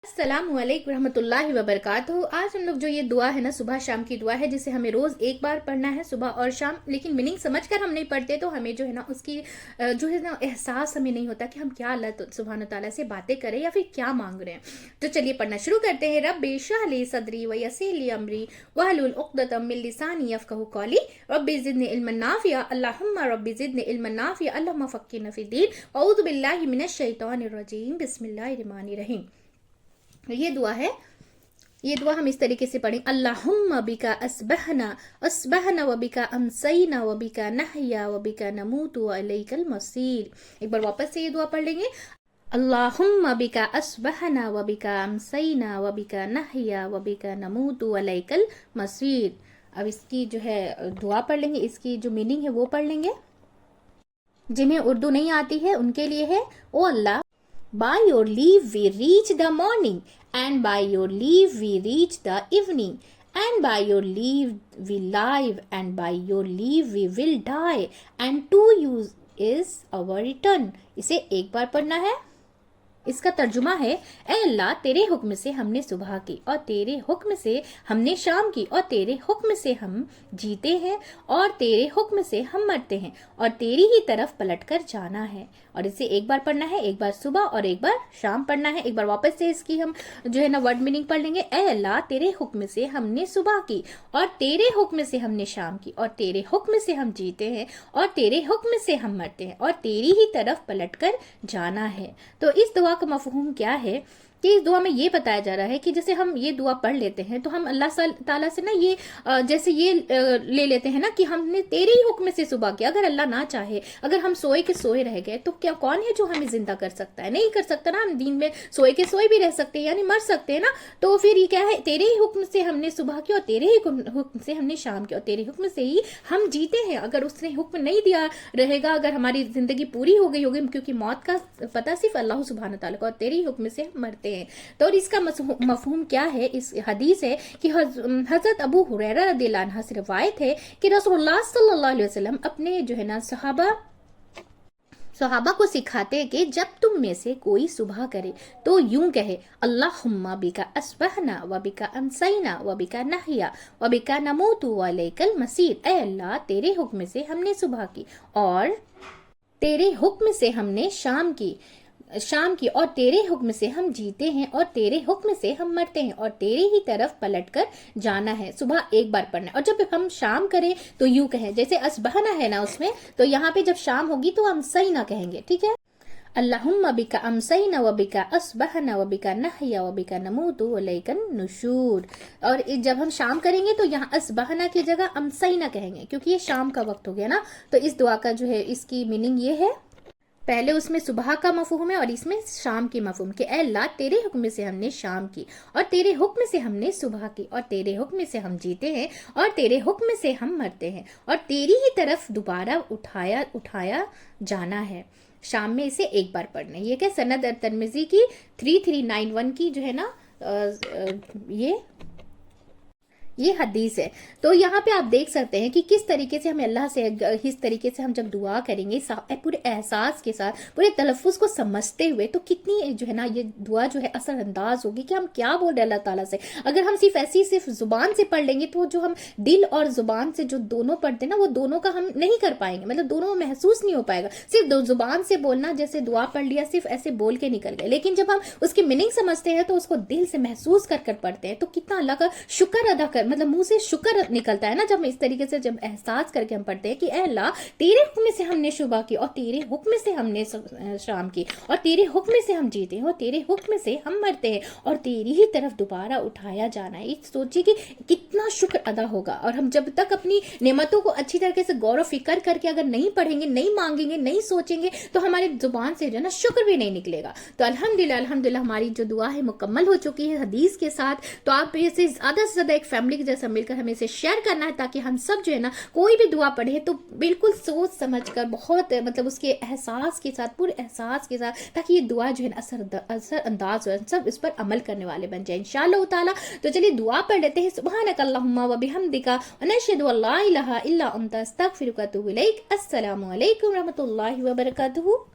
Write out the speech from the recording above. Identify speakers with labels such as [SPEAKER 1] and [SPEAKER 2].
[SPEAKER 1] अस्सलामु अलैकुम रहमतुल्लाहि व बरकातहू। आज हम लोग जो ये दुआ है ना, सुबह शाम की दुआ है, जिसे हमें रोज एक बार पढ़ना है, सुबह और शाम। लेकिन मीनिंग समझकर हम नहीं पढ़ते तो हमें जो है ना उसकी जो है ना एहसास हमें नहीं होता कि हम क्या अल्लाह सुब्हान तआला से बातें करें या फिर क्या मांग रहे हैं। तो चलिए पढ़ना शुरू करते हैं। रब्बि इश्रह ली सदरी व यस्सिर ली अमरी वहलुल उक़दतम मिन लिसानी यफ़क़हू क़ौली रब्बि ज़िदनी इल्मन नाफ़िआ अल्लाहुम्मा रब्बि ज़िदनी इल्मन नाफ़िआ अल्लाहुम्मा फ़क़्हिना फ़िद्दीन अऊज़ु बिल्लाहि मिनश शैतानिर रजीम बिस्मिल्लाहिर रहमानिर रहीम। ये दुआ है। ये दुआ हम इस तरीके से पढ़ें। अल्लाहुम्मा बिका अस्बहना व बिका अमसैना व बिका नहया व बिका नमूतु व इलैकल मसीर। एक बार वापस से ये दुआ पढ़ लेंगे। अल्लाहुम्मा बिका अस्बहना व बिका अमसैना व बिका नहया व बिका नमूतु व इलैकल मसीर। अब इसकी जो है दुआ पढ़ लेंगे, इसकी जो मीनिंग है वो पढ़ लेंगे। जिन्हें उर्दू नहीं आती है उनके लिए है। ओ अल्लाह, by your leave we reach the morning, and by your leave we reach the evening, and by your leave we live, and by your leave we will die, and to you is our return। इसे एक बार पढ़ना है। इसका तर्जुमा है, ए अल्लाह, तेरे हुक्म से हमने सुबह की और तेरे हुक्म से हमने शाम की और तेरे हुक्म से हम जीते हैं और तेरे हुक्म से हम मरते हैं और तेरी ही तरफ पलटकर जाना है। और इसे एक बार पढ़ना है, एक बार सुबह और एक बार शाम पढ़ना है। एक बार वापस से इसकी हम जो है ना वर्ड मीनिंग पढ़ लेंगे। ए अल्लाह, तेरे हुक्म से हमने सुबह की और तेरे हुक्म से हमने शाम की और तेरे हुक्म से हम जीते हैं और तेरे हुक्म से हम मरते हैं और तेरी ही तरफ पलटकर जाना है। तो इस दुआ का मफहूम क्या है कि इस दुआ में ये बताया जा रहा है कि जैसे हम ये दुआ पढ़ लेते हैं तो हम अल्लाह ताला से ना ये जैसे ये ले लेते हैं ना कि हमने तेरे ही हुक्म से सुबह किया। अगर अल्लाह ना चाहे, अगर हम सोए के सोए रह गए तो क्या कौन है जो हमें जिंदा कर सकता है? नहीं कर सकता ना। हम दिन में सोए के सोए भी रह सकते हैं, यानी मर सकते हैं ना। तो फिर ये क्या है, तेरे ही हुक्म से हमने सुबह की और तेरे ही हुक्म से हमने शाम की और तेरे हुक्म से ही हम जीते हैं। अगर उसने हुक्म नहीं दिया रहेगा, अगर हमारी जिंदगी पूरी हो गई होगी, क्योंकि मौत का पता सिर्फ अल्लाह सुब्हान तआला को, और तेरे ही हुक्म से हम मरते हैं। तो इसका मफहूम क्या है? इस हदीस है कि हजरत अबू हुरैरा रदियल्लाहु अन्हु से रिवायत है कि रसूलुल्लाह सल्लल्लाहु अलैहि वसल्लम अपने जो है ना सहाबा को सिखाते कि जब तुम में से कोई सुबह करे तो यूं कहे, अल्लाहुम्मा बिका अस्बहना व बिका अमसैना व बिका नहया व बिका नमूतु व इलैकल मसीर। ए अल्लाह, तेरे हुक्म से हमने सुबह की और तेरे हुक्म से हमने शाम की और तेरे हुक्म से हम जीते हैं और तेरे हुक्म से हम मरते हैं और तेरे ही तरफ पलटकर जाना है। सुबह एक बार पढ़ना है और जब हम शाम करें तो यूं कहें, जैसे असबहना है ना उसमें, तो यहाँ पे जब शाम होगी तो अमसैना कहेंगे। ठीक है, अल्लाहुम्मा बिका अमसैना व बिका अस्बहना व बिका नहया व बिका नमूतु व इलैकन नुशूर। और जब हम शाम करेंगे तो यहाँ असबहना की जगह अमसैना कहेंगे, क्योंकि ये शाम का वक्त हो गया ना। तो इस दुआ का जो है इसकी मीनिंग ये है, पहले उसमें सुबह का मफहूम है और इसमें शाम की मफहूम कि ए अल्लाह, तेरे हुक्म से हमने शाम की और तेरे हुक्म से हमने सुबह की और तेरे हुक्म से हम जीते हैं और तेरे हुक्म से हम मरते हैं और तेरी ही तरफ दोबारा उठाया जाना है। शाम में इसे एक बार पढ़ना है। ये क्या सनद तिर्मिज़ी की 3391 की जो है ना ये हदीस है। तो यहाँ पे आप देख सकते हैं कि किस तरीके से हमें अल्लाह से, इस तरीके से हम जब दुआ करेंगे पूरे एहसास के साथ, पूरे तलफ़ुज़ को समझते हुए, तो कितनी जो है ना ये दुआ जो है असरअंदाज होगी कि हम क्या बोल रहे हैं अल्लाह ताला से। अगर हम सिर्फ जुबान से पढ़ लेंगे तो जो हम दिल और जुबान से जो दोनों पढ़ते हैं ना, वो दोनों का हम नहीं कर पाएंगे, मतलब दोनों महसूस नहीं हो पाएगा। सिर्फ जुबान से बोलना, जैसे दुआ पढ़ लिया, सिर्फ ऐसे बोल के निकल गए। लेकिन जब हम उसकी मीनिंग समझते हैं तो उसको दिल से महसूस कर पढ़ते हैं, तो कितना अल्लाह का शुक्र अदा कर, मतलब मुंह से शुक्र निकलता है ना जब इस तरीके से जब एहसास करके हम पढ़ते हैं कि ए अल्लाह, तेरे हुक्म से हमने सुबह की और तेरे हुक्म से हमने शाम की और तेरे हुक्म से हम जीते हैं और तेरे हुक्म से हम मरते हैं और तेरी ही तरफ दोबारा उठाया जाना है। सोचिए कि कितना शुक्र अदा होगा। और हम जब तक अपनी नेमतों को अच्छी तरीके से गौर फिक्र करके अगर नहीं पढ़ेंगे, नहीं मांगेंगे, नहीं सोचेंगे, तो हमारी जुबान से जो है ना शुक्र भी नहीं निकलेगा। तो अल्हम्दुलिल्लाह हमारी जो दुआ है मुकम्मल हो चुकी है हदीस के साथ। तो आप इसे ज्यादा से ज्यादा एक फैमिली के जैसा मिलकर हमें इसे शेयर करना है, ताकि हम सब जो है ना कोई भी दुआ पढ़े तो बिल्कुल सोच समझकर, बहुत मतलब उसके एहसास के साथ, पूरे एहसास के साथ, ताकि ये दुआ जो है ना असर अंदाज हो, सब इस पर अमल करने वाले बन जाए इंशाअल्लाह ताला। तो चलिए दुआ पढ़ लेते हैं। सुब्हानक अल्लाहुम्मा व बिहम्दिका व नशहदु अल्ला इलाहा इल्ला अंता अस्तगफिरुका व अतूबु इलैक। अस्सलामु अलैकुम रहमतुल्लाहि व बरकातुहू।